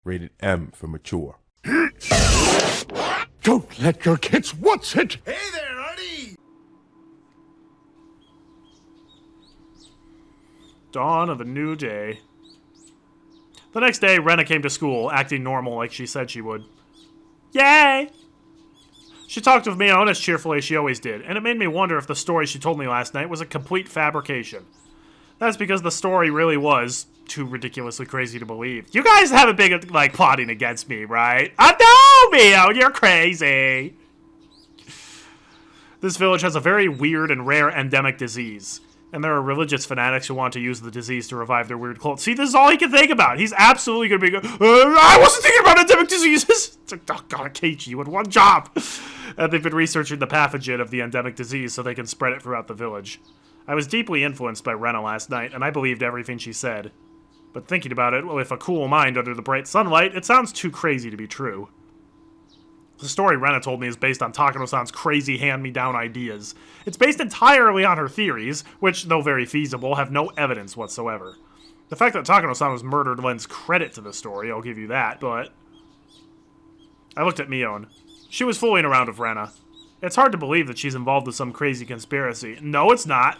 Rated M for mature. Don't let your kids watch it! Hey there, Artie! Dawn of a new day. The next day, Rena came to school, acting normal like she said she would. Yay! She talked with Mion as cheerfully as she always did, and it made me wonder if the story she told me last night was a complete fabrication. That's because the story really was too ridiculously crazy to believe. You guys haven't been, like, plotting against me, right? I know, Mion, you're crazy! This village has a very weird and rare endemic disease. And there are religious fanatics who want to use the disease to revive their weird cult. See, this is all he can think about. He's absolutely going to be I wasn't thinking about endemic diseases! It's like, oh god, Keiichi, you had one job! And they've been researching the pathogen of the endemic disease so they can spread it throughout the village. I was deeply influenced by Rena last night, and I believed everything she said. But thinking about it, with a cool mind under the bright sunlight, it sounds too crazy to be true. The story Rena told me is based on Takano-san's crazy hand-me-down ideas. It's based entirely on her theories, which, though very feasible, have no evidence whatsoever. The fact that Takano-san was murdered lends credit to the story, I'll give you that, but... I looked at Mion. She was fooling around with Rena. It's hard to believe that she's involved with some crazy conspiracy. No, it's not.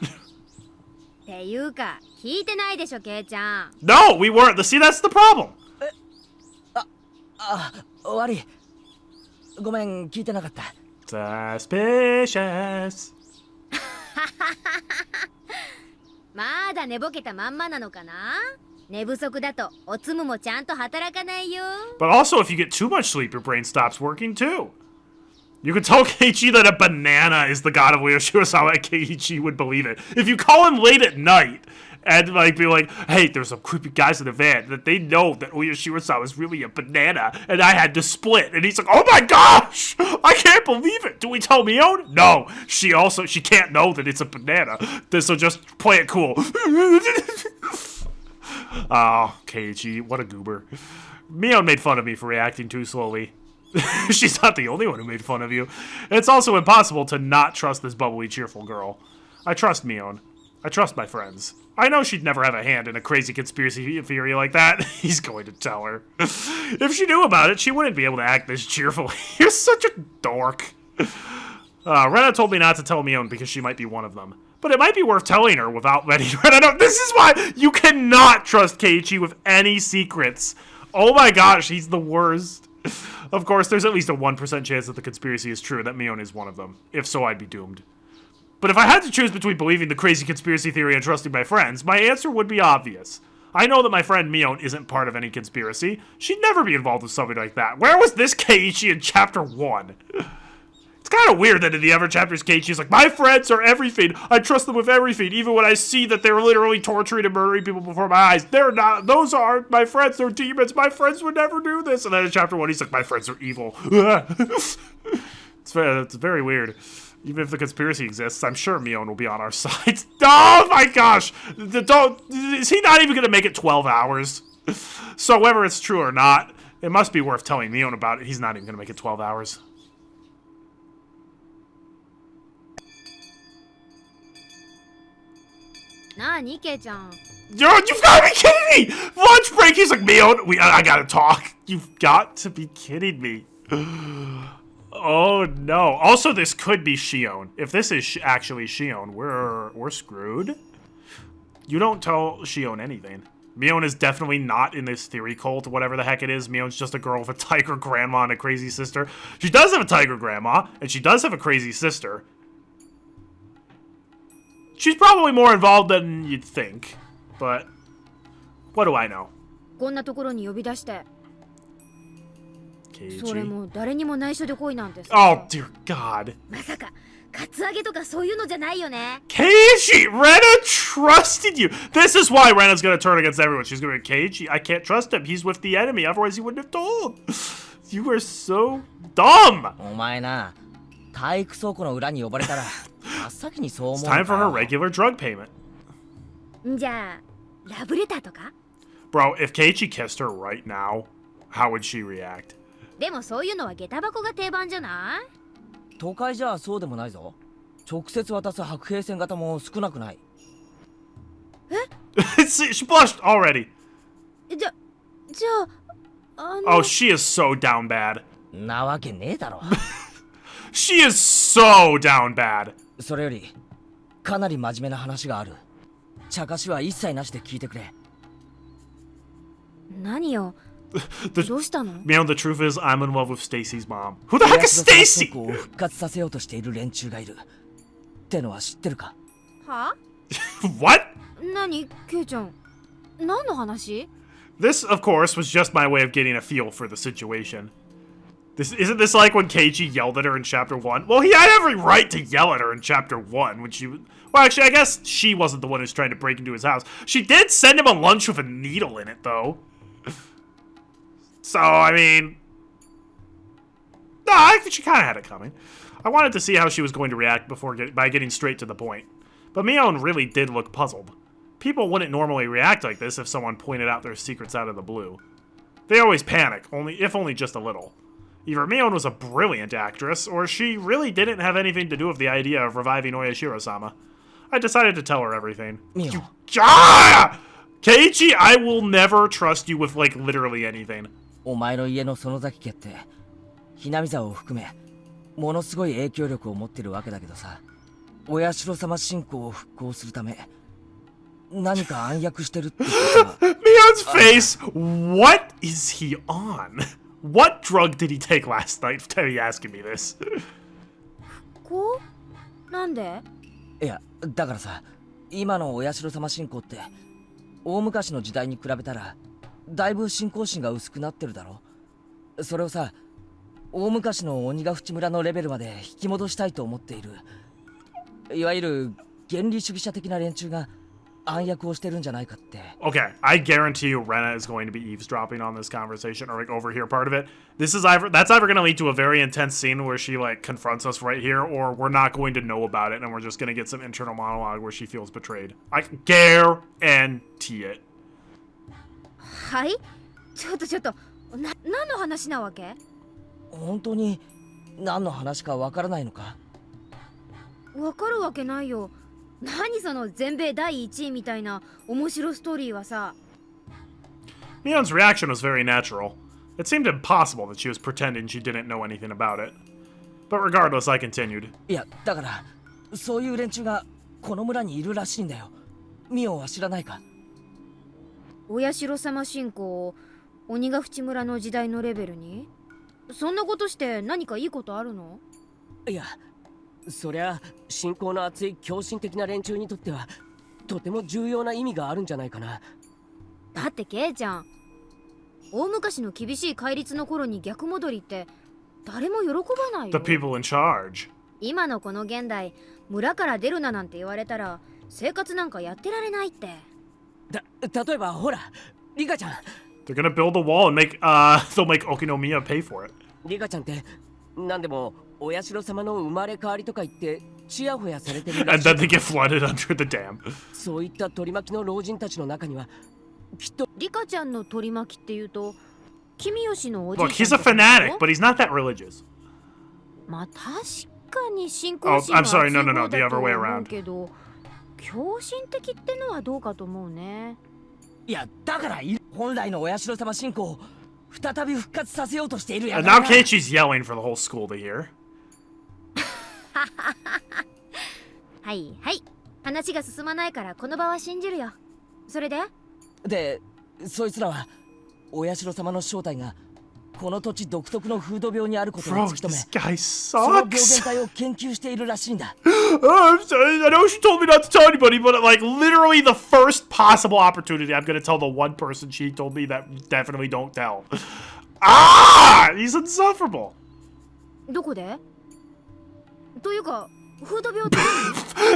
No, we weren't. See, that's the problem. Suspicious. まだ寝ぼけたまんまなのかな？寝不足だとおつむもちゃんと働かないよ。 But also, if you get too much sleep, your brain stops working too. You could tell Keiichi that a banana is the god of Shirasawa, and Keiichi would believe it. If you call him late at night and like be like, hey, there's some creepy guys in the van, that they know that Shirasawa is really a banana, and I had to split. And he's like, oh my gosh, I can't believe it. Do we tell Mion? No, she can't know that it's a banana. So just play it cool. Oh, Keiichi, what a goober. Mion made fun of me for reacting too slowly. She's not the only one who made fun of you. It's also impossible to not trust this bubbly, cheerful girl. I trust Mion. I trust my friends. I know she'd never have a hand in a crazy conspiracy theory like that. He's going to tell her. If she knew about it, she wouldn't be able to act this cheerfully. You're such a dork. Rena told me not to tell Mion because she might be one of them. But it might be worth telling her without letting Rena know. This is why you cannot trust Keiichi with any secrets. Oh my gosh, he's the worst. Of course, there's at least a 1% chance that the conspiracy is true, that Mion is one of them. If so, I'd be doomed. But if I had to choose between believing the crazy conspiracy theory and trusting my friends, my answer would be obvious. I know that my friend Mion isn't part of any conspiracy. She'd never be involved with something like that. Where was this Keiichi in Chapter 1? It's kind of weird that in the other chapters, Keiichi's like, my friends are everything. I trust them with everything, even when I see that they're literally torturing and murdering people before my eyes. They're not. Those aren't my friends. They're demons. My friends would never do this. And then in Chapter 1, he's like, my friends are evil. It's very weird. Even if the conspiracy exists, I'm sure Mion will be on our side. Oh my gosh! Is he not even going to make it 12 hours? So whether it's true or not, it must be worth telling Mion about it. He's not even going to make it 12 hours. Nani, Kei-chan? You've got to be kidding me! Lunch break, he's like, Mion, I gotta talk. You've got to be kidding me. Oh no. Also, this could be Shion. If this is actually Shion, we're screwed. You don't tell Shion anything. Mion is definitely not in this theory cult, whatever the heck it is. Mion's just a girl with a tiger grandma and a crazy sister. She does have a tiger grandma, and she does have a crazy sister. She's probably more involved than you'd think, but what do I know? こんなところに呼び出して。 Keiichi. それも誰にも内緒で来いなんてさ。 Oh dear God. まさかカツアゲとかそういうのじゃないよね。 Keiichi, Rena trusted you. This is why Rena's gonna turn against everyone. She's gonna be Keiichi. I can't trust him. He's with the enemy. Otherwise, he wouldn't have told. You are so dumb. お前な、体育倉庫の裏に呼ばれたら、真っ先にそう思う It's のか。 time for her regular drug payment. じゃあラブレターとか？ Bro, if Keiichi kissed her right now, how would she react? でもそういうのは下駄箱が定番じゃない？都会じゃそうでもないぞ。直接渡す白兵線型も少なくない。She blushed already. じゃ Oh, she is so down bad. なわけねえだろ。She is so down bad. それよりかなり真面目な話がある。茶化しは一切なしで聞いてくれ。何よ。どうしたの？ Mion, the truth is, I'm in love with Stacy's mom. Who the heck is Stacy? を復活させようとしている連中がいる。ってのは知ってるか？は？ What? 何、ケイちゃん。何の話？ This, of course, was just my way of getting a feel for the situation. Isn't this like when Keiichi yelled at her in Chapter 1? Well, he had every right to yell at her in Chapter 1 when she... Well, actually, I guess she wasn't the one who's trying to break into his house. She did send him a lunch with a needle in it, though. So, I mean... No, I think she kind of had it coming. I wanted to see how she was going to react by getting straight to the point. But Mion really did look puzzled. People wouldn't normally react like this if someone pointed out their secrets out of the blue. They always panic, if only just a little. Either Mion was a brilliant actress, or she really didn't have anything to do with the idea of reviving Oyashiro-sama. I decided to tell her everything. Mion. Keiichi, I will never trust you with, like, literally anything. お前の家の園崎家ってひなみ沢を含めものすごい影響力を持ってるわけだけどさ、お社様信仰を復興するため何か暗躍してるってことは。Mion's face! What is he on? What drug did he take last night? Are you asking me this? こう？なんで？いや、だからさ、今のお社様信仰って大昔の時代に比べたらだいぶ信仰心が薄くなってるだろ。それをさ、大昔の鬼ヶ淵村のレベルまで引き戻したいと思っている。いわゆる原理主義者的な連中が暗躍をしてるんじゃないかって。Okay, I guarantee you Rena is going to be eavesdropping on this conversation, or like overhear part of it. That's either going to lead to a very intense scene where she like confronts us right here, or we're not going to know about it and we're just going to get some internal monologue where she feels betrayed. I guarantee it. はい？ちょっと、何の話なわけ？本当に何の話かわからないのか？わかるわけないよ。何その全米第1位みたいな面白ストーリーはさ。Mion's reaction was very natural. It seemed impossible that she was pretending she didn't know anything about it. But regardless, I continued. いや、だからそういう連中がこの村にいるらしいんだよ。ミオンは知らないか？お社様信仰を鬼ヶ淵村の時代のレベルに？そんなことして何かいいことあるの？いや、そりゃ信仰の厚い狂信的な連中にとってはとても重要な意味があるんじゃないかな。だってケイちゃん、大昔の厳しい戒律の頃に逆戻りって誰も喜ばないよ。 The people in charge. 今のこの現代、村から出るななんて言われたら生活なんかやってられないって。例えばほら、リカちゃん。They're gonna build a wall and they'll make Okinomiya pay for it. リカちゃんってなんでもお社様の生まれ変わりとか言ってちやほやされてるらし And い。 then they get flooded under the dam. そういった取り巻きの老人たちの中にはきっとリカちゃんの取り巻きっていうと、君吉のおじい Look, ちゃ he's ん a とかでしょ？ fanatic, but he's not that religious. まあ確かに信仰 Oh, 心は I'm sorry, 厚い no, no, no, 方 the だ other と way 思 around. うけど、狂信的ってのはどうかと思うね。いや、だから本来のお社様信仰を再び復活させようとしているや And から now Keiichi's yelling for the whole school to hear. はいはい、話が進まないからこの場は信じるよ。それで？で、そいつらはお社様の正体がこの土地独特の風土病にあることを Bro, 突き止め、 this guy その病原 sucks. 体を研究しているらしいんだ。 I'm sorry, I know she told me not to tell anybody, but like literally the first possible opportunity, I'm gonna tell the one person she told me that definitely don't tell. Ah! He's insufferable. どこで？というか、風土病って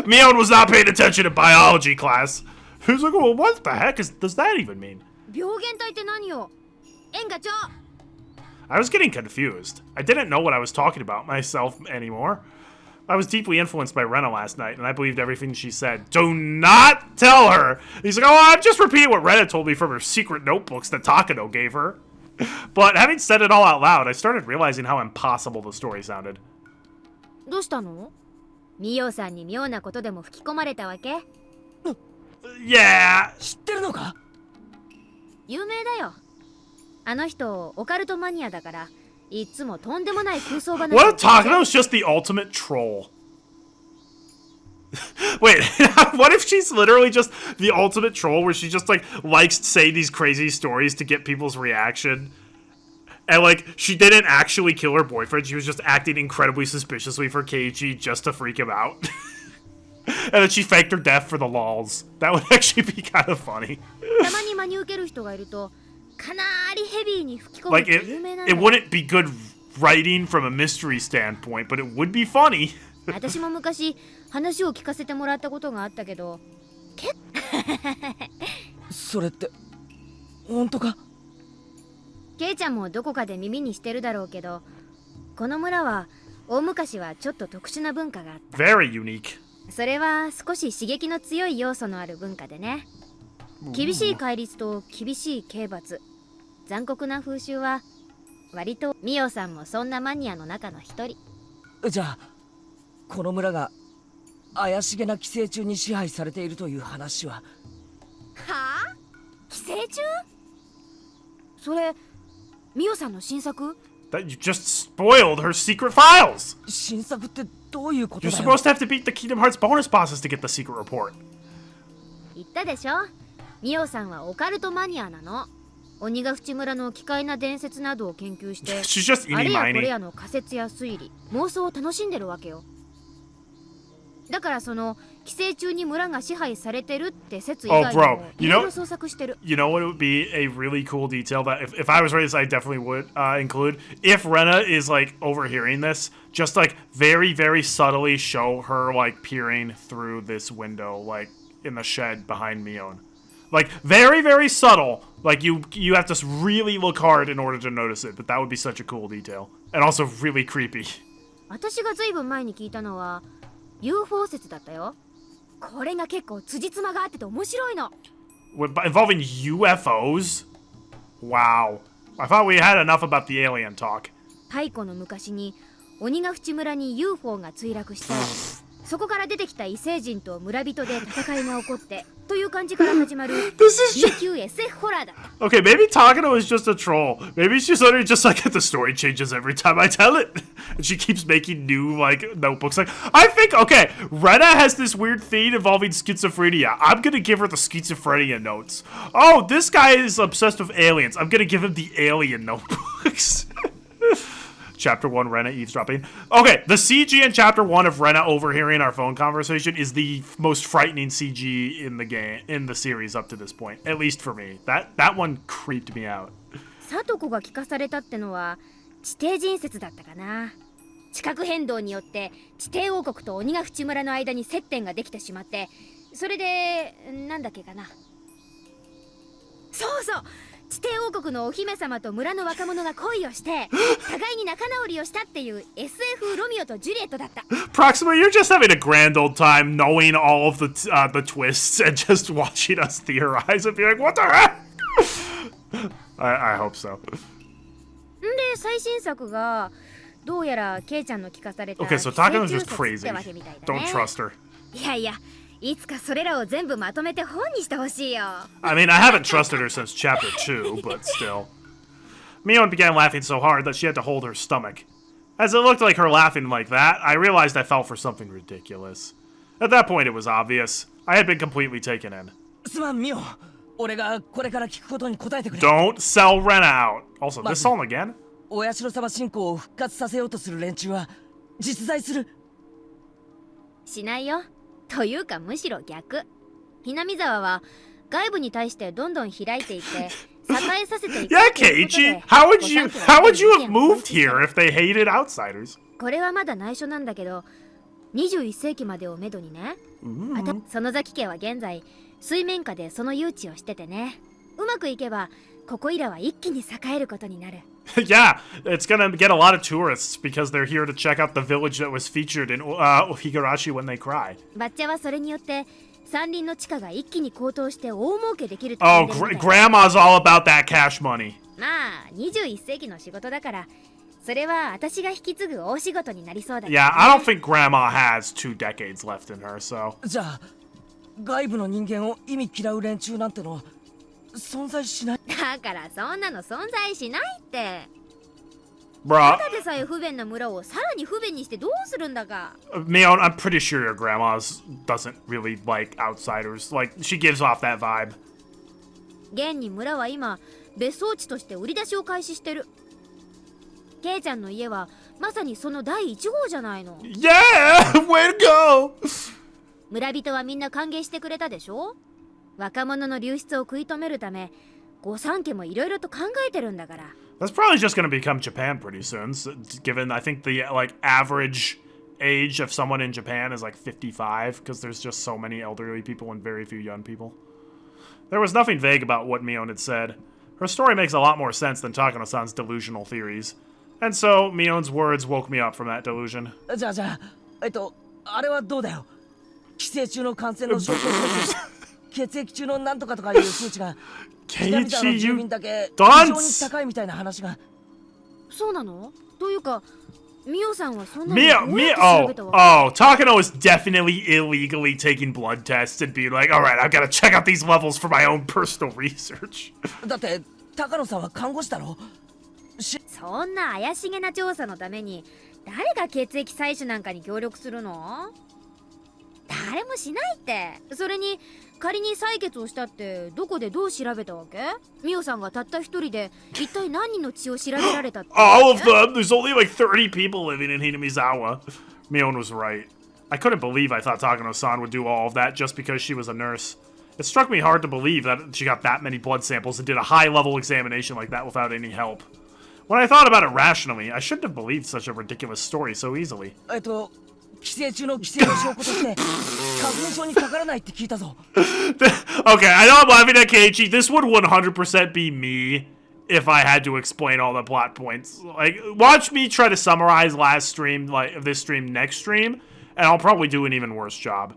何？ Mion was not paying attention in biology class. He's like, well, what the heck does that even mean? 病原体って何よ？演歌長。I was getting confused. I didn't know what I was talking about myself anymore. I was deeply influenced by Rena last night, and I believed everything she said. Do not tell her! He's like, oh, I'm just repeating what Rena told me from her secret notebooks that Takano gave her. But having said it all out loud, I started realizing how impossible the story sounded. どうしたの？ミオさんに妙なことでも吹き込まれたわけ？ Yeah. 知ってるのか？有名だよ。あの人オカルトマニアだからいつもとんでもない空想話 What if Takano's just the ultimate troll? Wait, what if she's literally just the ultimate troll where she just like likes to say these crazy stories to get people's reaction? And like she didn't actually kill her boyfriend, she was just acting incredibly suspiciously for Keiichi just to freak him out. And then she faked her death for the lols. That would actually be kind of funny. たまに真に受ける人がいるとかなりヘビーに吹き込む Like って有名なん it だよ wouldn't be good writing from a mystery standpoint, but it would be funny. 私も昔話を聞かせてもらったことがあったけどそれって本当か？ケイちゃんもどこかで耳にしてるだろうけど、この村は大昔はちょっと特殊な文化があった。 Very unique. それは少し刺激の強い要素のある文化でね。厳しい戒律と厳しい刑罰、残酷な風習は割とミオさんもそんなマニアの中の一人。じゃあこの村が怪しげな寄生虫に支配されているという話は？はあ？寄生虫？それミオさんの新作？ That you just spoiled her secret files. 新作ってどういうこと You're だよ？ supposed to have to beat the Kingdom Hearts bonus bosses to get the secret report. 言ったでしょ、ミオさんはオカルトマニアなの。鬼ヶ淵村の奇怪な伝説などを研究して She's just あれ eeny やこれ miny. やの仮説や推理、妄想を楽しんでるわけよ。だからその寄生虫に村が支配されてるって説以外 Oh, に bro, も you いろ know- いろ捜索してる。 You know what would be a really cool detail that if I was writing this, I definitely would include? If Rena is like overhearing this, just like very, very subtly show her like peering through this window, like in the shed behind Mion. Like very, very subtle. Like you have to really look hard in order to notice it, but that would be such a cool detail. And also really creepy. 私がずいぶん前に聞いたのは UFO 説だったよ。これが結構辻褄があってて面白いの。 Involving UFOs? Wow. I thought we had enough about the alien talk. 太古の昔に鬼ヶ淵村に UFO が墜落してそこから出てきた異星人と村人で戦いが起こってという感じから始まる This is B just... 級 SF ホラーだ。 Okay, maybe Takano is just a troll. Maybe she's literally just like the story changes every time I tell it. And she keeps making new, like, notebooks. Like, I think, okay, Rena has this weird thing involving schizophrenia. I'm gonna give her the schizophrenia notes. Oh, this guy is obsessed with aliens. I'm gonna give him the alien notebooks. Chapter 1, Rena eavesdropping. Okay, the CG in Chapter 1 of Rena overhearing our phone conversation is the most frightening CG in the game, in the series up to this point. At least for me. That one creeped me out. サトコが聞かされたってのは地底人説だったかな。地殻変動によって地底王国と鬼ヶ淵村の間に接点ができてしまって、それでなんだっけかな。そうそう、地底王国のお姫様と村の若者が恋をして互いに仲直りをしたっていう SF ロミオとジュリエットだった。 Proxima, you're just having a grand old time knowing all of the twists and just watching us theorize and be like, what the heck? I hope so. んで最新作がどうやらケイちゃんの聞かされた Okay, so 寄生 Takano's 虫 just 説っ crazy. てわけみたいだね。 Don't trust her. いやいや、いつかそれらを全部まとめて本にしてほしいよ。 I mean, I haven't trusted her since chapter 2, but still. Mion began laughing so hard that she had to hold her stomach. As it looked like her laughing like that, I realized I fell for something ridiculous. At that point, it was obvious. I had been completely taken in. すまんミオ、俺がこれから聞くことに答えてくれ。 Don't sell Rena out. Also, this song again? お社様信仰を復活させようとする連中は実在する。しないよ。というかむしろ逆。ひなみ沢は外部に対してどんどん開いていって栄えさせていく Yeah, ということで Keiichi. How would 御 you 三家は have moved here if they hated outsiders? これはまだ内緒なんだけど21世紀までをめどにね。園崎家は現在水面下でその誘致をしててね。うまくいけばここいらは一気に栄えることになる。Yeah, it's gonna get a lot of tourists because they're here to check out the village that was featured in Higurashi when they cry. バッチャはそれによって山林の地価が一気に高騰して大儲けできると Oh, 踏んでるみたい Grandma's all about that cash money. まあ21世紀の仕事だからそれは私が引き継ぐ大仕事になりそうだけど、ね。 Yeah, I don't think Grandma has 2 decades left in her, so. じゃあ外部の人間を意味嫌う連中なんてのは存在しない。だからそんなの存在しないって。 Bruh. ただでさえ不便な村をさらに不便にしてどうするんだか。 Mion, I'm pretty sure your grandma's doesn't really like outsiders. Like, she gives off that vibe. 現に村は今別荘地として売り出しを開始してる。ケイちゃんの家はまさにその第1号じゃないの。 Yeah! Way to go! 村人はみんな歓迎してくれたでしょ。若者の流出を食い止めるため御三家もいろいろと考えてるんだから。 That's probably just gonna become Japan pretty soon, given I think the, like, average age of someone in Japan is like 55, because there's just so many elderly people and very few young people. There was nothing vague about what Mion had said. Her story makes a lot more sense than Takano-san's delusional theories. And so, Mion's words woke me up from that delusion. じゃああれはどうだよ。寄生虫の感染の症状として血液中のなんとかとかいう数値が南沢の住民だけ非常に高いみたいな話が。そうなの？というかミオさんはそんな Takano is definitely illegally taking blood tests and being like, alright, I've got to check out these levels for my own personal research. だって高野さんは看護師だろ。そんな怪しげな調査のために誰が血液採取なんかに協力するの？誰もしないって。それに仮に採血をしたってどこでどう調べたわけ？ミオさんがたった一人で一体何人の血を調べられたって？ All of them! There's only like 30 people living in Hinamizawa. Mion was right. I couldn't believe I thought Takano-san would do all of that just because she was a nurse. It struck me hard to believe that she got that many blood samples and did a high-level examination like that without any help. When I thought about it rationally, I shouldn't have believed such a ridiculous story so easily. 寄生虫の寄生の証拠として花粉症にかからないって聞いたぞ。 Okay, I know I'm laughing at Keiichi. This would 100% be me if I had to explain all the plot points. Like, watch me try to summarize last stream, like this stream, next stream, and I'll probably do an even worse job.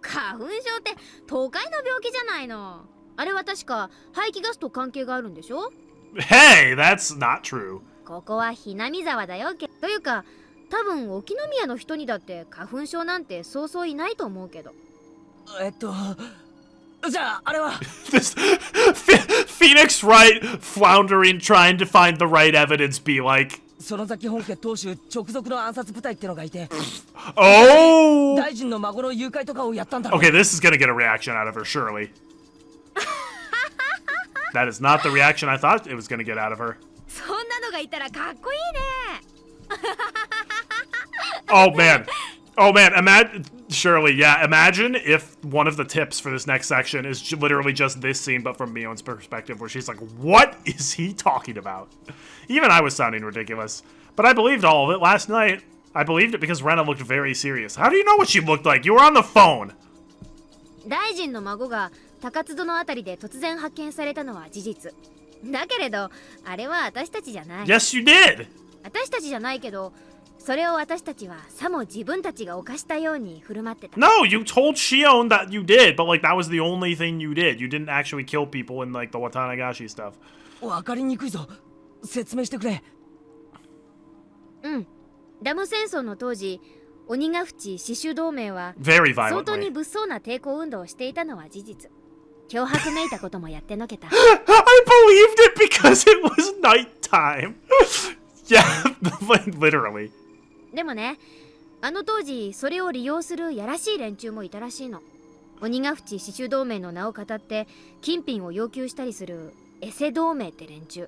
花粉症って都会の病気じゃないの。あれは確か排気ガスと関係があるんでしょ？ Hey, that's not true. ここはひなみ沢だよ。というか多分沖宮の人にだって花粉症なんてそうそういないと思うけど。じゃああれは This Phoenix Wright floundering, trying to find the right evidence, be like, 園崎本家当主直属の暗殺部隊ってのがいて、 oh! 大臣の孫の誘拐とかをやったんだろう。 Okay, this is gonna get a reaction out of her, surely. That is not the reaction I thought it was gonna get out of her. そんなのがいたらかっこいいね。 Oh man. Oh man, surely, yeah, imagine if one of the tips for this next section is literally just this scene, but from Mion's perspective, where she's like, what is he talking about? Even I was sounding ridiculous. But I believed all of it last night. I believed it because Rena looked very serious. How do you know what she looked like? You were on the phone. 大臣の孫が高津戸のあたりで突然発見されたのは事実。だけれど、あれは私たちじゃない。 Yes, you did! 私たちじゃないけど、それを私たちはさも自分たちが犯したように振る舞ってた。 No, you told Shion that you did, but like that was the only thing you did. You didn't actually kill people in like the Watanagashi stuff. わかりにくいぞ。説明してくれ。うん。ダム戦争の当時、鬼ヶ淵死守同盟は Very 相当に violently. 物騒な抵抗運動をしていたのは事実。脅迫めいたこともやってのけた。 I believed it because it was nighttime. Yeah, literally. でもね、あの当時それを利用するやらしい連中もいたらしいの。鬼ヶ淵死守同盟の名を語って金品を要求したりするエセ同盟って連中。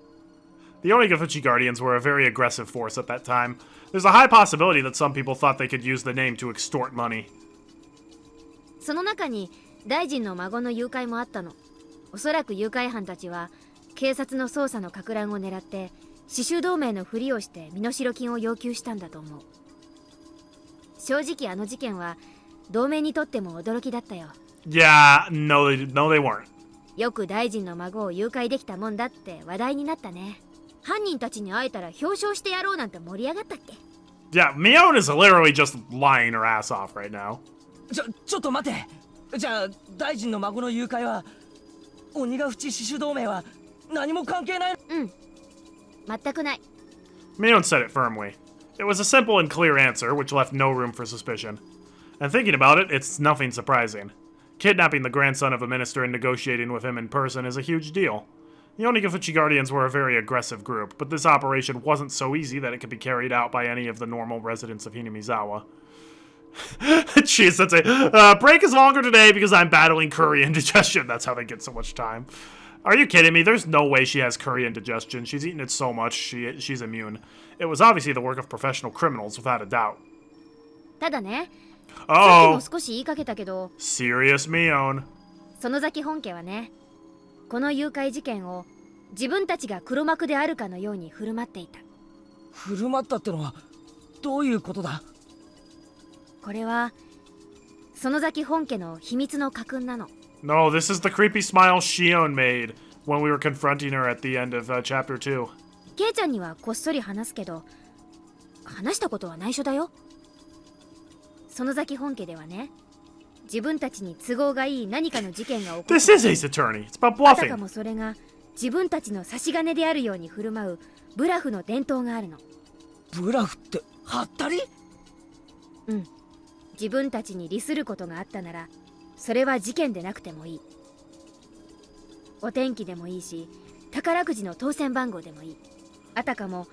The Onigafuchi Guardians were a very aggressive force at that time. There's a high possibility that some people thought they could use the name to extort money. その中に大臣の孫の誘拐もあったの。おそらく誘拐犯たちは警察の捜査の撹乱を狙って死守同盟のふりをして身代金を要求したんだと思う。正直あの事件は同盟にとっても驚きだったよ。 Yeah, no, they weren't. よく大臣の孫を誘拐できたもんだって話題になったね。犯人たちに会えたら表彰してやろうなんて盛り上がったっけ。 Yeah, Mion is literally just lying her ass off right now. ちょっと待て。じゃあ大臣の孫の誘拐は鬼ヶ淵死守同盟は何も関係ない。うん、全くない。 Mion said it firmly. It was a simple and clear answer, which left no room for suspicion. And thinking about it, it's nothing surprising. Kidnapping the grandson of a minister and negotiating with him in person is a huge deal. The Onigafuchi Guardians were a very aggressive group, but this operation wasn't so easy that it could be carried out by any of the normal residents of Hinamizawa. Jeez, that's a break is longer today because I'm battling curry indigestion. That's how they get so much time. Are you kidding me? There's no way she has curry indigestion. She's eaten it so much, she's immune. It was obviously the work of professional criminals, without a doubt. ただね、さっき Oh, も少し言いかけたけど、 serious Mion. 園崎本家はね、この誘拐事件を自分たちが黒幕であるかのように振る舞っていた。振る舞ったってのはどういうことだ？これは園崎本家の秘密の家訓なの。 No, this is the creepy smile Shion made when we were confronting her at the end of chapter 2. ケイちゃんにはこっそり話すけど、話したことは内緒だよ。園崎本家ではね、自分たちに都合がいい何かの事件が起こった。 This is Ace Attorney. It's about あたか bluffing. もそれが自分たちの差し金であるように振る舞うブラフの伝統があるの。ブラフってハったり？うん。自分たちに利することがあったなら、それは事件でなくてもいい。お天気でもいいし、宝くじの当選番号でもいい。あたかも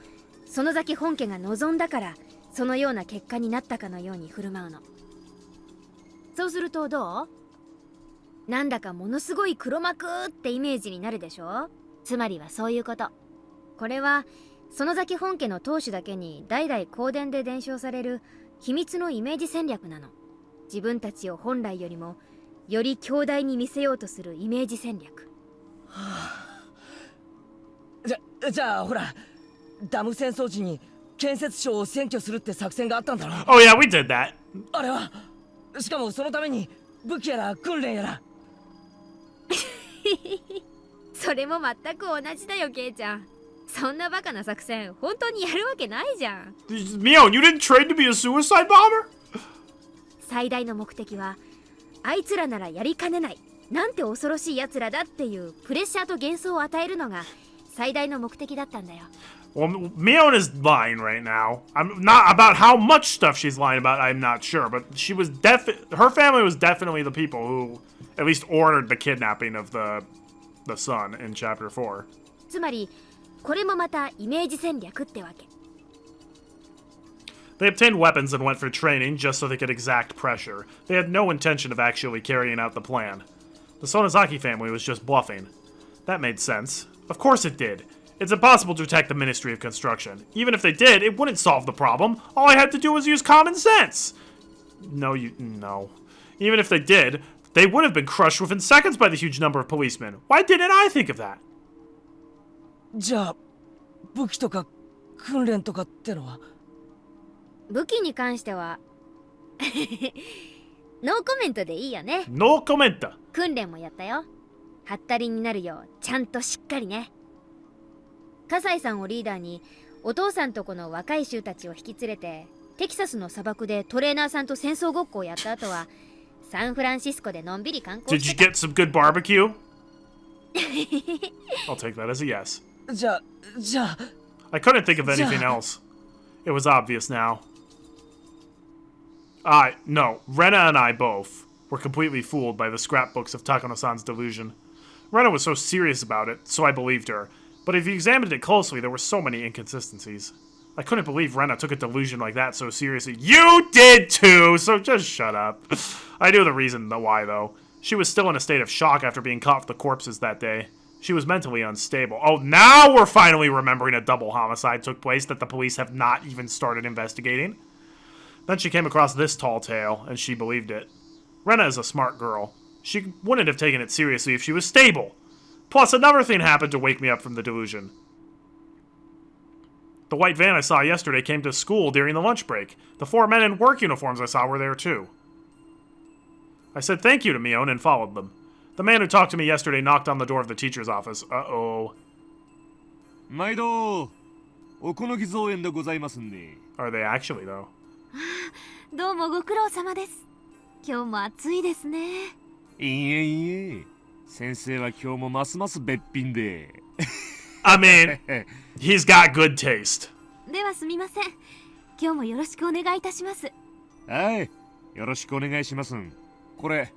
園崎本家が望んだからそのような結果になったかのように振る舞うの。そうするとどう？なんだかものすごい黒幕ってイメージになるでしょ？つまりはそういうこと。これは園崎本家の当主だけに代々公伝で伝承される秘密のイメージ戦略なの。自分たちを本来よりもより強大に見せようとするイメージ戦略。じゃあほら、ダム戦争時に建設省を占拠するって作戦があったんだろ。 Oh yeah, we did that. あれはしかもそのために武器やら訓練やら。それも全く同じだよ、ケイちゃん。そんなバカな作戦本当にやるわけないじゃん。 Mion, you didn't train to be a suicide bomber? 最大の目的はあいつらならやりかねない、なんて恐ろしいやつらだっていうプレッシャーと幻想を与えるのが最大の目的だったんだよ。 Well, Mion is lying right now. I'm not about how much stuff she's lying about. I'm not sure, but she was her family was definitely the people who at least ordered the kidnapping of the son in chapter 4. つまりこれもまたイメージ戦略ってわけ。 They obtained weapons and went for training just so they could exact pressure. They had no intention of actually carrying out the plan. The Sonozaki family was just bluffing. That made sense. Of course it did. It's impossible to attack the Ministry of Construction. Even if they did, it wouldn't solve the problem. All I had to do was use common sense. No. Even if they did, they would have been crushed within seconds by the huge number of policemen. Why didn't I think of that? じゃあ武器とか訓練とかってのは？武器に関してはノーコメントでいいよね。 No comment. 訓練もやったよ。はったりになるようちゃんとしっかりね。葛西さんをリーダーにお父さんとこの若い衆たちを引き連れてテキサスの砂漠でトレーナーさんと戦争ごっこをやった後はサンフランシスコでのんびり観光 Did し you てた。 get some good barbecue? I'll take that as a yes. じゃあ I couldn't think of anything else. It was obvious now. No, Rena and I both were completely fooled by the scrapbooks of Takano-san's delusion. Rena was so serious about it, so I believed her. But if you examined it closely, there were so many inconsistencies. I couldn't believe Rena took a delusion like that so seriously. You did too, so just shut up. I knew the reason why, though. She was still in a state of shock after being caught with the corpses that day. She was mentally unstable. Oh, now we're finally remembering a double homicide took place that the police have not even started investigating. Then she came across this tall tale, and she believed it. Rena is a smart girl. She wouldn't have taken it seriously if she was stable. Plus, another thing happened to wake me up from the delusion. The white van I saw yesterday came to school during the lunch break. The 4 men in work uniforms I saw were there too. I said thank you to Mion and followed them. The man who talked to me yesterday knocked on the door of the teacher's office. Uh-oh. 毎度おこのぎ造園でございますね。 Are they actually, though? どうもご苦労様です。今日も暑いですね。いいえいいえ。先生は今日もますますべっぴんで。I mean, he's got good taste. ではすみません。今日もよろしくお願いいたします。はい、よろしくお願いします。これ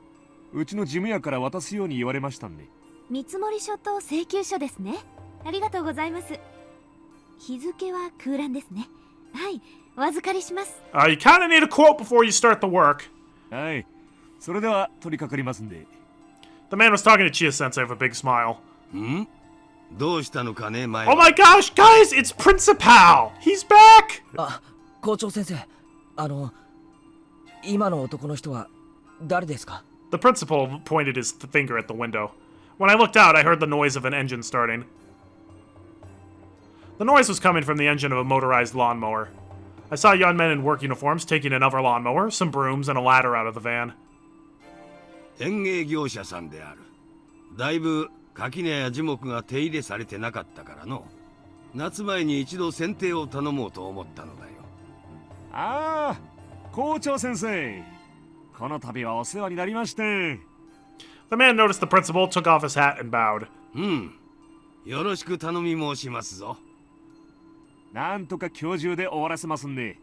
うちの事務屋から渡すように言われましたんで。見積書と請求書ですね。ありがとうございます。日付は空欄ですね。はい、お預かりします。You kind of need a quote before you start the work. はい。それでは取り掛かりますんで。The man was talking to Chia Sensei with a big smile. んどうしたのかね、前 Oh my gosh, guys, it's Principal! He's back! あ、校長先生、今の男の人は誰ですか？ The principal pointed his finger at the window. When I looked out, I heard the noise of an engine starting. The noise was coming from the engine of a motorized lawnmower. I saw young men in work uniforms taking another lawnmower, some brooms, and a ladder out of the van. 園芸業者さんである。だいぶ垣根や樹木が手入れされてなかったからの。夏前に一度剪定を頼もうと思ったのだよ。ああ、校長先生。この度はお世話になりまして。The man noticed the principal, took off his hat, and bowed. よろしく頼み申しますぞ。なんとか今日中で終わらせますんで。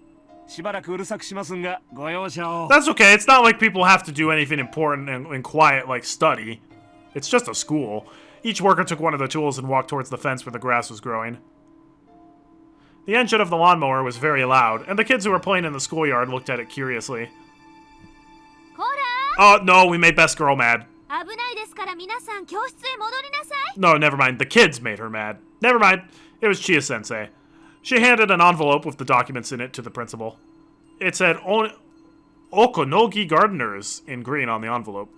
しばらくうるさくしますんが、ご容赦を。That's okay, it's not like people have to do anything important and quiet like study. It's just a school. Each worker took one of the tools and walked towards the fence where the grass was growing. The engine of the lawnmower was very loud, and the kids who were playing in the schoolyard looked at it curiously. こら Oh, no, we made Best Girl mad. 危ないですから皆さん教室へ戻りなさい。 No, never mind. The kids made her mad. Never mind. It was Chia Sensei. She handed an envelope with the documents in it to the principal. It said Okonogi Gardeners in green on the envelope.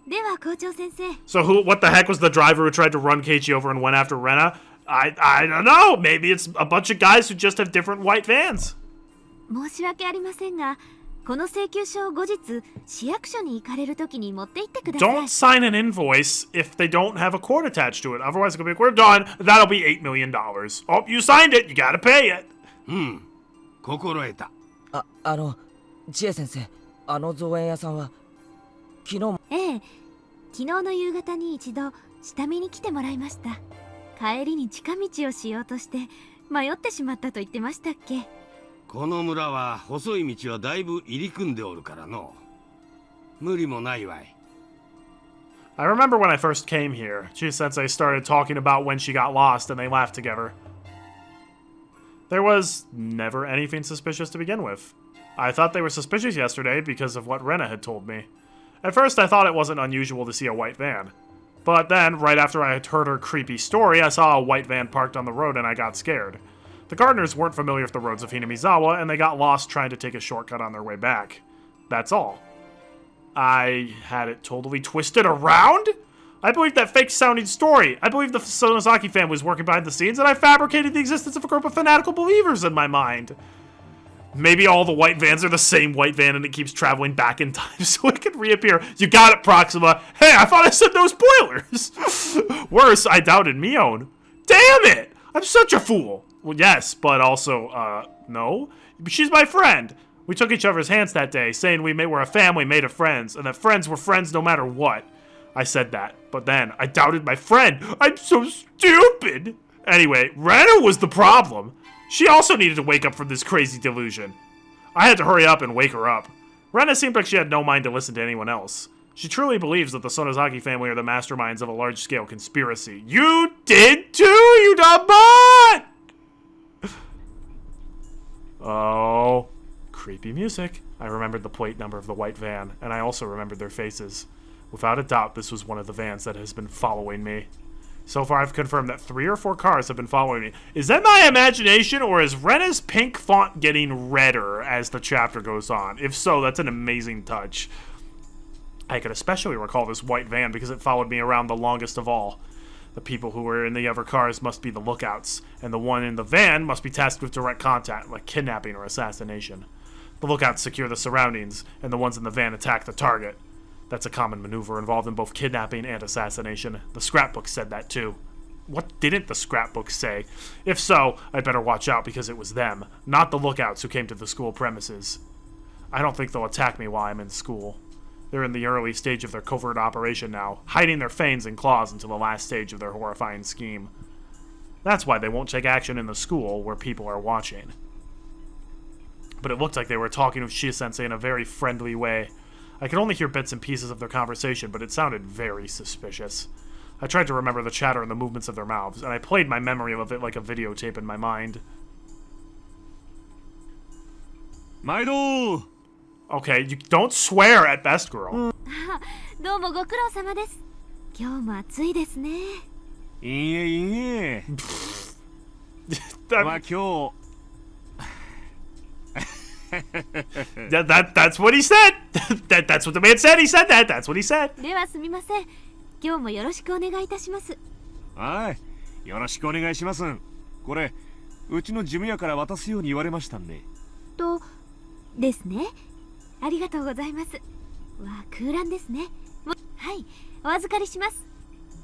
では校長先生。 So what the heck was the driver who tried to run Keiichi over and went after Rena? I don't know. Maybe it's a bunch of guys who just have different white vans. 申し訳ありませんが、この請求書を後日市役所に行かれるときに持って行ってください。 Don't sign an invoice if they don't have a court attached to it. Otherwise, it's gonna be, we're done. That'll be $8 million. Oh, you signed it. You gotta pay it. 心得た。千恵先生、造園屋さんは昨日。ええ、昨日の夕方に一度下見に来てもらいました。帰りに近道をしようとして迷ってしまったと言ってましたっけ。この村は細い道はだいぶ入り組んでおるからの。無理もないわい。I remember when I first came here, Chi-sensei started talking about when she got lost and they laughed together. There was never anything suspicious to begin with. I thought they were suspicious yesterday because of what Rena had told me. At first I thought it wasn't unusual to see a white van. But then, right after I had heard her creepy story, I saw a white van parked on the road and I got scared. The gardeners weren't familiar with the roads of Hinamizawa and they got lost trying to take a shortcut on their way back. That's all. I had it totally twisted around? I believed that fake-sounding story. I believed the Sonozaki family was working behind the scenes, and I fabricated the existence of a group of fanatical believers in my mind. Maybe all the white vans are the same white van and it keeps traveling back in time so it can reappear. You got it, Proxima. Hey, I thought I said no spoilers. Worse, I doubted Mion. Damn it! I'm such a fool. Well, yes, but also, no. She's my friend. We took each other's hands that day, saying we were a family made of friends, and that friends were friends no matter what. I said that, but then I doubted my friend. I'm so stupid. Anyway, Rena was the problem. She also needed to wake up from this crazy delusion. I had to hurry up and wake her up. Rena seemed like she had no mind to listen to anyone else. She truly believes that the Sonozaki family are the masterminds of a large-scale conspiracy. You did too, you dumb butt! Oh, creepy music. I remembered the plate number of the white van, and I also remembered their faces. Without a doubt, this was one of the vans that has been following me. So far, I've confirmed that 3 or 4 cars have been following me. Is that my imagination, or is Rena's pink font getting redder as the chapter goes on? If so, that's an amazing touch. I could especially recall this white van because it followed me around the longest of all. The people who were in the other cars must be the lookouts, and the one in the van must be tasked with direct contact, like kidnapping or assassination. The lookouts secure the surroundings, and the ones in the van attack the target. That's a common maneuver involved in both kidnapping and assassination. The scrapbook said that too. What didn't the scrapbook say? If so, I'd better watch out because it was them, not the lookouts who came to the school premises. I don't think they'll attack me while I'm in school. They're in the early stage of their covert operation now, hiding their fangs and claws until the last stage of their horrifying scheme. That's why they won't take action in the school where people are watching. But it looked like they were talking with Shia-sensei in a very friendly way. I could only hear bits and pieces of their conversation, but it sounded very suspicious. I tried to remember the chatter and the movements of their mouths, and I played my memory of it like a videotape in my mind. 毎度 Okay, you don't swear at Best Girl. どうもご苦労様です。今日も暑いですね。いいえいいえまあ今日 That's what he said. That's what the man said. He said that. That's what he said. ではすみません。今日もよろしくお願いいたします。はいよろしくお願いします。これうちの事務屋から渡すように言われましたんで。とですね。ありがとうございます。わあ、空欄ですね。はい、お預かりします。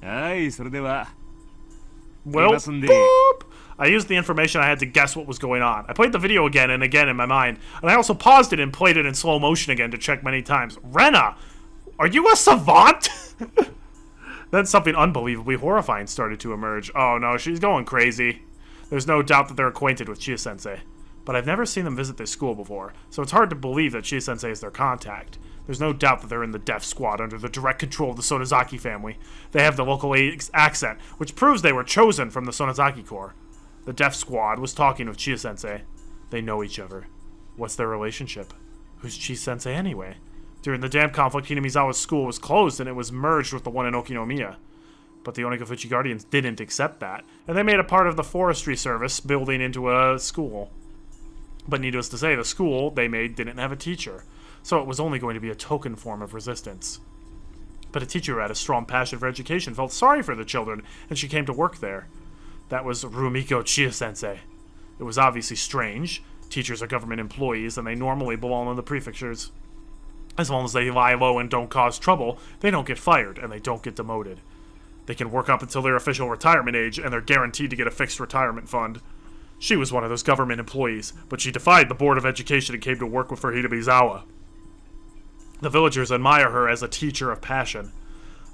はいそれでは Well, boop! I used the information I had to guess what was going on. I played the video again and again in my mind, and I also paused it and played it in slow motion again to check many times. Rena, are you a savant? Then something unbelievably horrifying started to emerge. Oh no, she's going crazy. There's no doubt that they're acquainted with Chia-sensei. But I've never seen them visit this school before, so it's hard to believe that Chia-sensei is their contact. There's no doubt that they're in the Death Squad under the direct control of the Sonozaki family. They have the local accent, which proves they were chosen from the Sonozaki Corps. The Death Squad was talking with Chia-sensei. They know each other. What's their relationship? Who's Chia-sensei anyway? During the dam conflict, Hinamizawa's school was closed and it was merged with the one in Okinomiya. But the Onikafuchi Guardians didn't accept that, and they made a part of the forestry service building into a school. But needless to say, the school they made didn't have a teacher, so it was only going to be a token form of resistance. But a teacher who had a strong passion for education felt sorry for the children, and she came to work there. That was Rumiko Chia-sensei. It was obviously strange. Teachers are government employees, and they normally belong in the prefectures. As long as they lie low and don't cause trouble, they don't get fired, and they don't get demoted. They can work up until their official retirement age, and they're guaranteed to get a fixed retirement fund. She was one of those government employees, but she defied the Board of Education and came to work for Hinamizawa. The villagers admire her as a teacher of passion.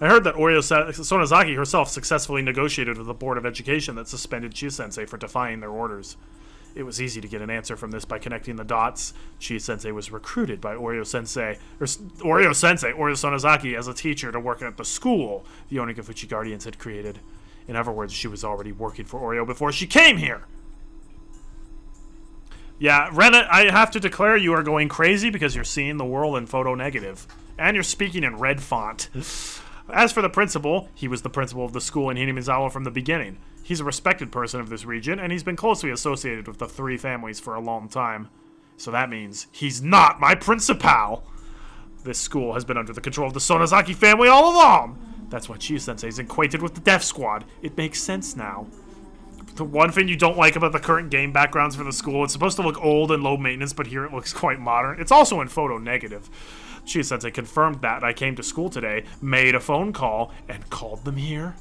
I heard that Sonozaki herself successfully negotiated with the Board of Education that suspended Chia-sensei for defying their orders. It was easy to get an answer from this by connecting the dots. Chia-sensei was recruited by Oryo Sonozaki as a teacher to work at the school the Onikafuchi Guardians had created. In other words, she was already working for Oryo before she came here! Yeah, Rena, I have to declare you are going crazy because you're seeing the world in photo negative. And you're speaking in red font. As for the principal, he was the principal of the school in Hinamizawa from the beginning. He's a respected person of this region, and he's been closely associated with the three families for a long time. So that means he's not my principal! This school has been under the control of the Sonozaki family all along! That's why Chia-sensei is acquainted with the Death Squad. It makes sense now. The one thing you don't like about the current game backgrounds for the school, it's supposed to look old and low maintenance, but here it looks quite modern. It's also in photo negative. Chia-sensei confirmed that. I came to school today, made a phone call, and called them here.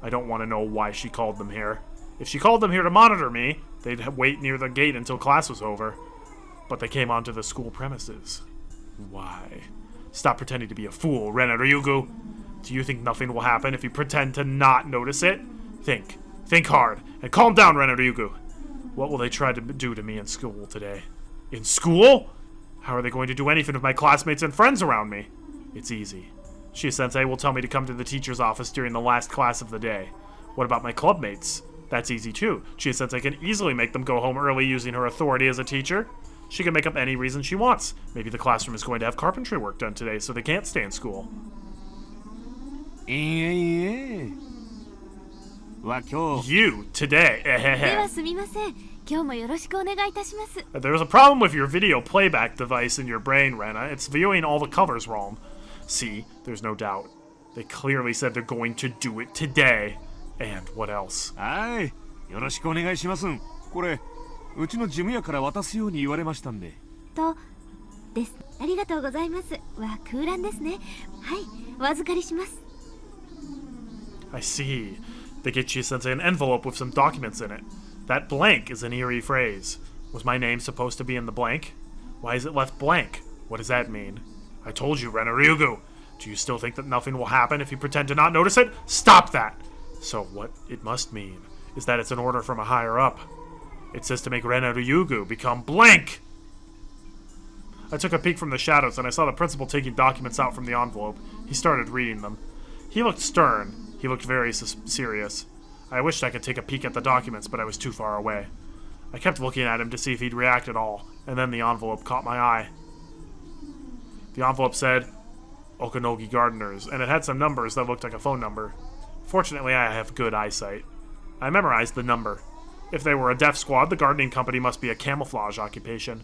I don't want to know why she called them here. If she called them here to monitor me, they'd wait near the gate until class was over. But they came onto the school premises. Why? Stop pretending to be a fool, Ren Ryugu. Do you think nothing will happen if you pretend to not notice it? Think. Think hard, and calm down, Ren Ryugu. What will they try to do to me in school today? In school? How are they going to do anything with my classmates and friends around me? It's easy. Chia-sensei will tell me to come to the teacher's office during the last class of the day. What about my clubmates? That's easy too. Chia-sensei can easily make them go home early using her authority as a teacher. She can make up any reason she wants. Maybe the classroom is going to have carpentry work done today, so they can't stay in school. You, today. ではすみません。今日もよろしくお願いいたします。 There's a problem with your video playback device in your brain, Rena. It's viewing all the colors wrong. See, there's no doubt. They clearly said they're going to do it today. And what else? はいよろしくお願いします。これうちの事務屋から渡すように言われましたんで。とです。ありがとうございます。わ、空欄ですね。はい、お預かりします。 I see. They get Chia-sensei an envelope with some documents in it. That blank is an eerie phrase. Was my name supposed to be in the blank? Why is it left blank? What does that mean? I told you, Ren Ryugu. Do you still think that nothing will happen if you pretend to not notice it? Stop that! So what it must mean is that it's an order from a higher up. It says to make Ren Ryugu become blank! I took a peek from the shadows and I saw the principal taking documents out from the envelope. He started reading them. He looked stern. He looked very serious. I wished I could take a peek at the documents, but I was too far away. I kept looking at him to see if he'd react at all, and then the envelope caught my eye. The envelope said, Okanogi Gardeners, and it had some numbers that looked like a phone number. Fortunately, I have good eyesight. I memorized the number. If they were a deaf squad, the gardening company must be a camouflage occupation.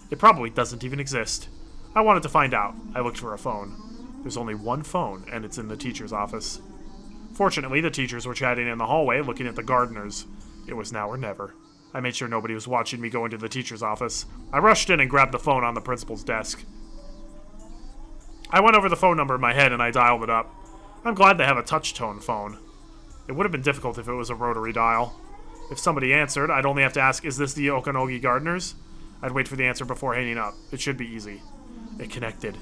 It probably doesn't even exist. I wanted to find out. I looked for a phone. There's only one phone, and it's in the teacher's office. Fortunately, the teachers were chatting in the hallway, looking at the gardeners. It was now or never. I made sure nobody was watching me go into the teacher's office. I rushed in and grabbed the phone on the principal's desk. I went over the phone number in my head and I dialed it up. I'm glad they have a touch-tone phone. It would have been difficult if it was a rotary dial. If somebody answered, I'd only have to ask, is this the Okanogi Gardeners? I'd wait for the answer before hanging up. It should be easy. It connected.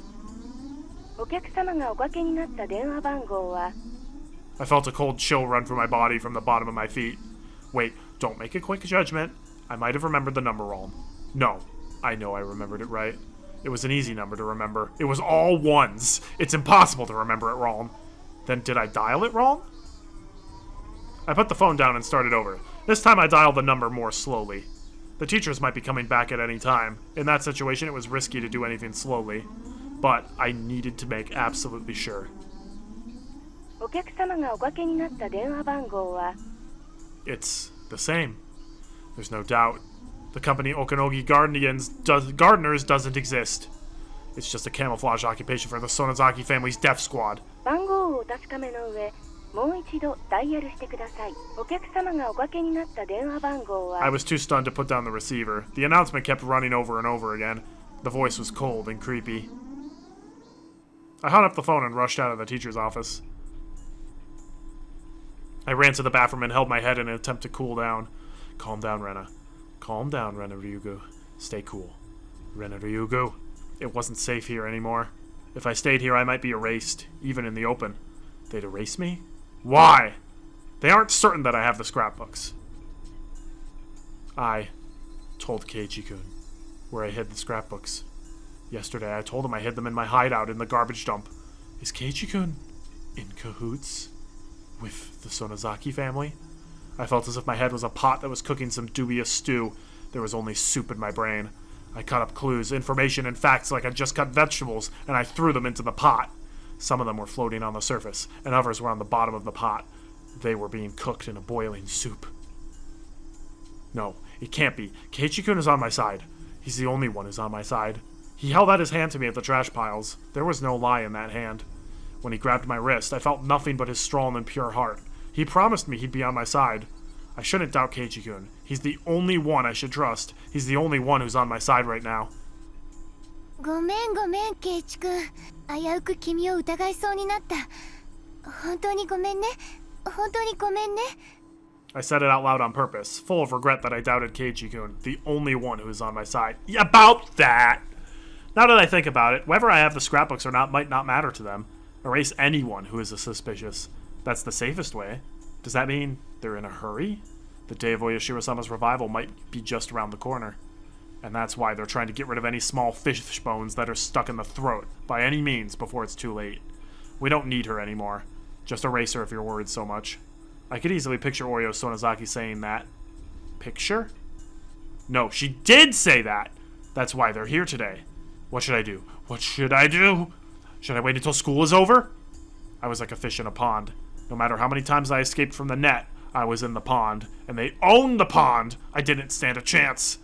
I felt a cold chill run through my body from the bottom of my feet. Wait, don't make a quick judgment. I might have remembered the number wrong. No, I know I remembered it right. It was an easy number to remember. It was all ones. It's impossible to remember it wrong. Then did I dial it wrong? I put the phone down and started over. This time I dialed the number more slowly. The teachers might be coming back at any time. In that situation, it was risky to do anything slowly. But I needed to make absolutely sure. It's the same. There's no doubt. The company Okanogi Gardeners doesn't exist. It's just a camouflage occupation for the Sonozaki family's death squad. I was too stunned to put down the receiver. The announcement kept running over and over again. The voice was cold and creepy. I hung up the phone and rushed out of the teacher's office. I ran to the bathroom and held my head in an attempt to cool down. Calm down, Rena. Calm down, Rena Ryugu. Stay cool. Rena Ryugu. It wasn't safe here anymore. If I stayed here, I might be erased, even in the open. They'd erase me? Why? They aren't certain that I have the scrapbooks. I told Keiichi-kun where I hid the scrapbooks. Yesterday, I told him I hid them in my hideout in the garbage dump. Is Keiichi-kun in cahoots with the Sonozaki family? I felt as if my head was a pot that was cooking some dubious stew. There was only soup in my brain. I cut up clues, information, and facts like I'd just cut vegetables, and I threw them into the pot. Some of them were floating on the surface, and others were on the bottom of the pot. They were being cooked in a boiling soup. No, it can't be. Keiichi-kun is on my side. He's the only one who's on my side. He held out his hand to me at the trash piles. There was no lie in that hand. When he grabbed my wrist, I felt nothing but his strong and pure heart. He promised me he'd be on my side. I shouldn't doubt Keiichi-kun. He's the only one I should trust. He's the only one who's on my side right now. ごめんごめん、ケイチ君。危うく君を疑いそうになった。本当にごめんね。本当にごめんね。 I said it out loud on purpose, full of regret that I doubted Keiichi-kun, the only one who is on my side. Yeah, about that! Now that I think about it, whether I have the scrapbooks or not might not matter to them. Erase anyone who is suspicious. That's the safest way. Does that mean they're in a hurry? The day of Oyashiro-sama's revival might be just around the corner. And that's why they're trying to get rid of any small fish bones that are stuck in the throat, by any means, before it's too late. We don't need her anymore. Just erase her if you're worried so much. I could easily picture Oryo Sonozaki saying that. Picture? No, she did say that! That's why they're here today. What should I do? What should I do? Should I wait until school is over? I was like a fish in a pond. No matter how many times I escaped from the net, I was in the pond. And they owned the pond! I didn't stand a chance!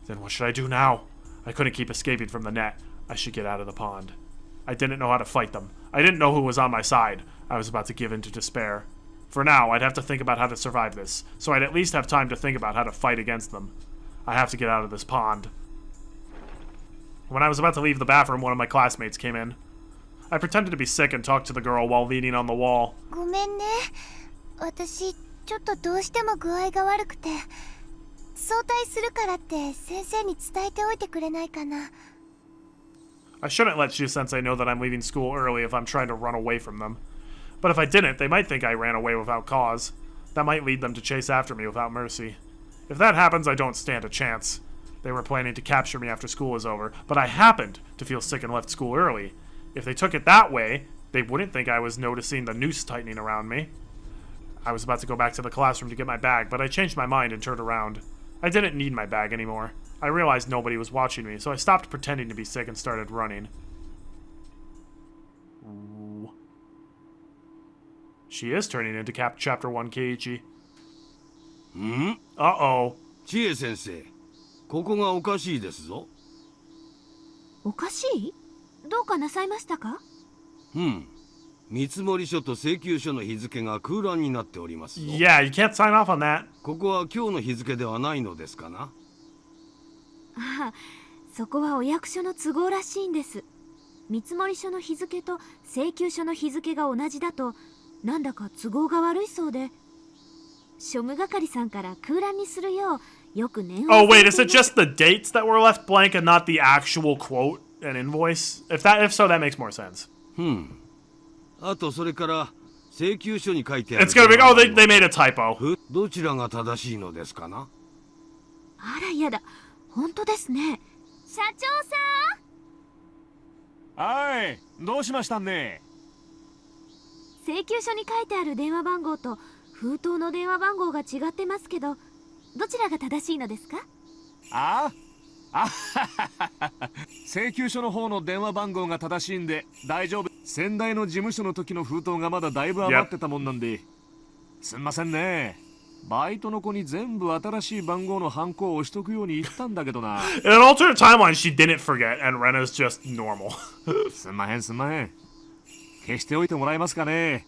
Then what should I do now? I couldn't keep escaping from the net. I should get out of the pond. I didn't know how to fight them. I didn't know who was on my side. I was about to give in to despair. For now, I'd have to think about how to survive this, so I'd at least have time to think about how to fight against them. I have to get out of this pond. When I was about to leave the bathroom, one of my classmates came in. I pretended to be sick and talked to the girl while leaning on the wall. ごめんね。私、ちょっとどうしても具合が悪くて。早退するからって先生に伝えておいてくれないかな。I shouldn't let Shu-sensei know that I'm leaving school early if I'm trying to run away from them. But if I didn't, they might think I ran away without cause. That might lead them to chase after me without mercy. If that happens, I don't stand a chance. They were planning to capture me after school was over, but I happened to feel sick and left school early. If they took it that way, they wouldn't think I was noticing the noose tightening around me. I was about to go back to the classroom to get my bag, but I changed my mind and turned around. I didn't need my bag anymore. I realized nobody was watching me, so I stopped pretending to be sick and started running. Ooh. She is turning into Chapter 1 Keiichi. Uh-oh. 千恵先生、ここがおかしいですぞ。おかしい？どうかなさいましたか？見積書と請求書の日付が空欄になっておりますぞ。Yeah, you can't sign off on that. ここは今日の日付ではないのですかな？ああ、そこはお役所の都合らしいんです。見積書の日付と請求書の日付が同じだとなんだか都合が悪いそうで、庶務係さんから空欄にするようよく念を。Oh wait, is it just the dates that were left blank and not the actual quote and invoice? If so, that makes more sense. あとそれから請求書に書いてある。It's gonna be oh they made a typo. どちらが正しいのですかな？あらやだ、本当ですね。社長さん。はい、どうしましたんね。請求書に書いてある電話番号と封筒の電話番号が違ってますけど、どちらが正しいのですか？請求書の方の電話番号が正しいんで大丈夫。先代の事務所の時の封筒がまだだいぶ余ってたもんなんで、すんませんね。バイトの子に全部新しい番号のハンコを押しとくように言ったんだけどな。In an alternate timeline, she didn't forget, and Rena's just normal. すんまへん。消しておいてもらえますかね。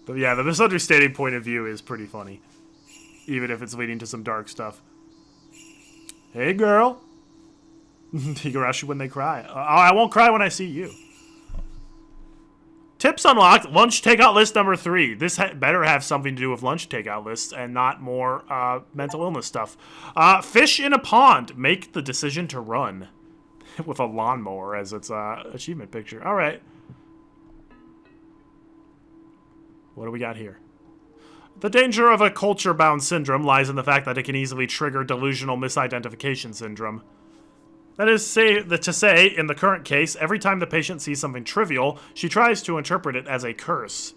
But yeah, the misunderstanding point of view is pretty funny. Even if it's leading to some dark stuff. Hey, girl. Higurashi when they cry. I won't cry when I see you. Tips unlocked. Lunch takeout list number 3. This better have something to do with lunch takeout lists and not more mental illness stuff. Fish in a pond. Make the decision to run. With a lawnmower as its achievement picture. All right. What do we got here? The danger of a culture-bound syndrome lies in the fact that it can easily trigger delusional misidentification syndrome. That is to say, in the current case, every time the patient sees something trivial, she tries to interpret it as a curse.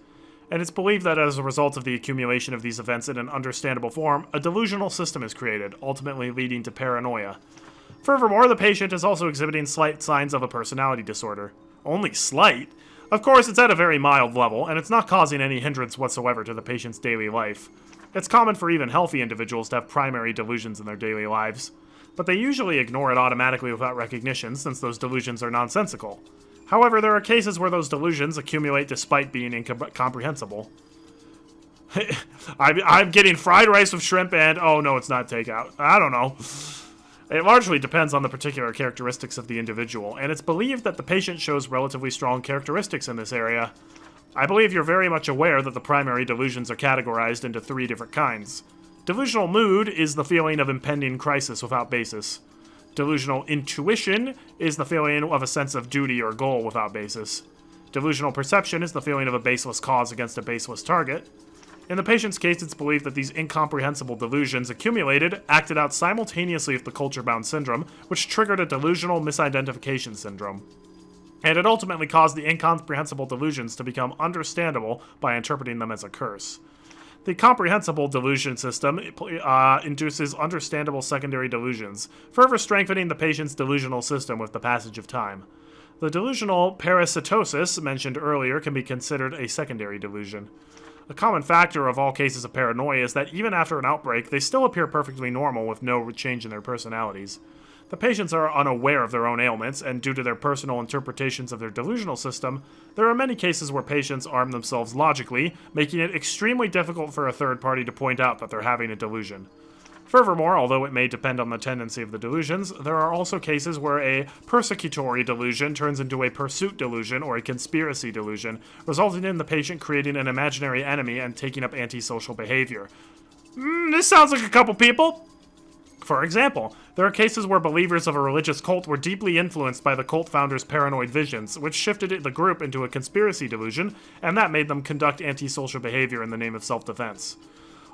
And it's believed that as a result of the accumulation of these events in an understandable form, a delusional system is created, ultimately leading to paranoia. Furthermore, the patient is also exhibiting slight signs of a personality disorder. Only slight? Of course, it's at a very mild level, and it's not causing any hindrance whatsoever to the patient's daily life. It's common for even healthy individuals to have primary delusions in their daily lives, but they usually ignore it automatically without recognition, since those delusions are nonsensical. However, there are cases where those delusions accumulate despite being incomprehensible. I'm getting fried rice with shrimp and... oh no, it's not takeout. I don't know. It largely depends on the particular characteristics of the individual, and it's believed that the patient shows relatively strong characteristics in this area. I believe you're very much aware that the primary delusions are categorized into 3 different kinds. Delusional mood is the feeling of impending crisis without basis. Delusional intuition is the feeling of a sense of duty or goal without basis. Delusional perception is the feeling of a baseless cause against a baseless target. In the patient's case, it's believed that these incomprehensible delusions accumulated acted out simultaneously with the culture-bound syndrome, which triggered a delusional misidentification syndrome. And it ultimately caused the incomprehensible delusions to become understandable by interpreting them as a curse. The comprehensible delusion system induces understandable secondary delusions, further strengthening the patient's delusional system with the passage of time. The delusional parasitosis mentioned earlier can be considered a secondary delusion. A common factor of all cases of paranoia is that even after an outbreak, they still appear perfectly normal with no change in their personalities. The patients are unaware of their own ailments, and due to their personal interpretations of their delusional system, there are many cases where patients arm themselves logically, making it extremely difficult for a third party to point out that they're having a delusion. Furthermore, although it may depend on the tendency of the delusions, there are also cases where a persecutory delusion turns into a pursuit delusion or a conspiracy delusion, resulting in the patient creating an imaginary enemy and taking up antisocial behavior. This sounds like a couple people. For example, there are cases where believers of a religious cult were deeply influenced by the cult founder's paranoid visions, which shifted the group into a conspiracy delusion, and that made them conduct antisocial behavior in the name of self-defense.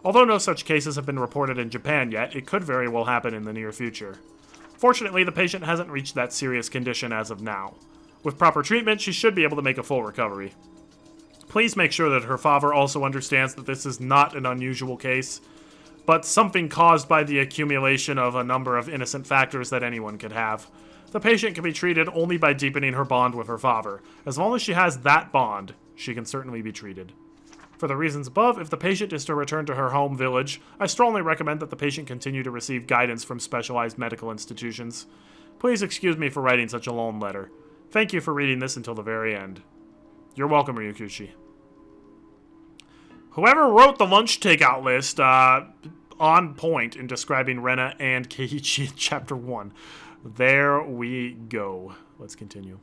Although no such cases have been reported in Japan yet, it could very well happen in the near future. Fortunately, the patient hasn't reached that serious condition as of now. With proper treatment, she should be able to make a full recovery. Please make sure that her father also understands that this is not an unusual case, but something caused by the accumulation of a number of innocent factors that anyone could have. The patient can be treated only by deepening her bond with her father. As long as she has that bond, she can certainly be treated. For the reasons above, if the patient is to return to her home village, I strongly recommend that the patient continue to receive guidance from specialized medical institutions. Please excuse me for writing such a long letter. Thank you for reading this until the very end. You're welcome, Ryukushi. Whoever wrote the lunch takeout list, on point in describing Rena and Keiichi in Chapter 1. There we go. Let's continue.